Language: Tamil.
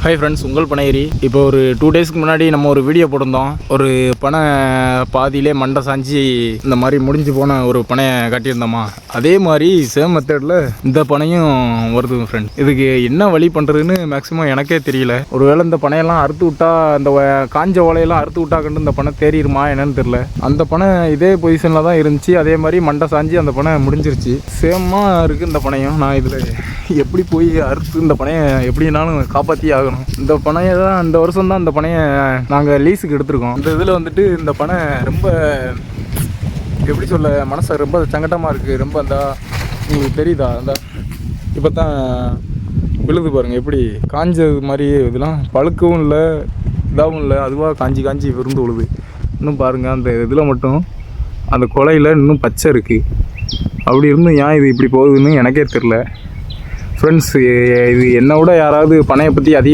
ஹாய் ஃப்ரெண்ட்ஸ், உங்கள் பனையேரி. இப்போ ஒரு 2 டேஸ்க்கு முன்னாடி நம்ம ஒரு வீடியோ போட்டிருந்தோம். ஒரு பனை பாதியிலே மண்டை சாஞ்சி இந்த மாதிரி முடிஞ்சு போன ஒரு பனையை காட்டியிருந்தோமா, அதே மாதிரி சேம் மெத்தடில் இந்த பனையும் வருது ஃப்ரெண்ட். இதுக்கு என்ன வழி பண்ணுறதுன்னு மேக்ஸிமம் எனக்கே தெரியல. ஒருவேளை இந்த பனையெல்லாம் அறுத்து விட்டா, இந்த காஞ்ச ஓலையெல்லாம் அறுத்து விட்டா கண்டு இந்த பனை தேறிடுமா என்னன்னு தெரில. அந்த பனை இதே பொசிஷனில் தான் இருந்துச்சு. அதே மாதிரி மண்டை சாஞ்சி அந்த பனை முடிஞ்சிருச்சு. சேமாக இருக்குது இந்த பனையும். நான் இதில் எப்படி போய் அறுத்து இந்த பனையை எப்படினாலும் காப்பாற்றி ஆகணும். இந்த பனையை தான் இந்த வருஷம் தான் இந்த பனையை நாங்கள் லீஸுக்கு எடுத்திருக்கோம். இந்த இதில் வந்துட்டு இந்த பனை ரொம்ப எப்படி சொல்ல, மனசு ரொம்ப சங்கட்டமாக இருக்குது. ரொம்ப அந்த உங்களுக்கு தெரியுதா, அந்த இப்போ தான் விழுது பாருங்கள், எப்படி காஞ்சது மாதிரி. இதெல்லாம் பழுக்கவும் இல்லை, இதாகவும் இல்லை, அதுவாக காஞ்சி காஞ்சி விருந்து விழுது. இன்னும் பாருங்கள், அந்த இதில் மட்டும் அந்த கொலையில் இன்னும் பச்சை இருக்குது. அப்படி இருந்தும் ஏன் இது இப்படி போகுதுன்னு எனக்கே தெரில ஃப்ரெண்ட்ஸ். இது என்னை விட யாராவது பனையை பற்றி அதிகம்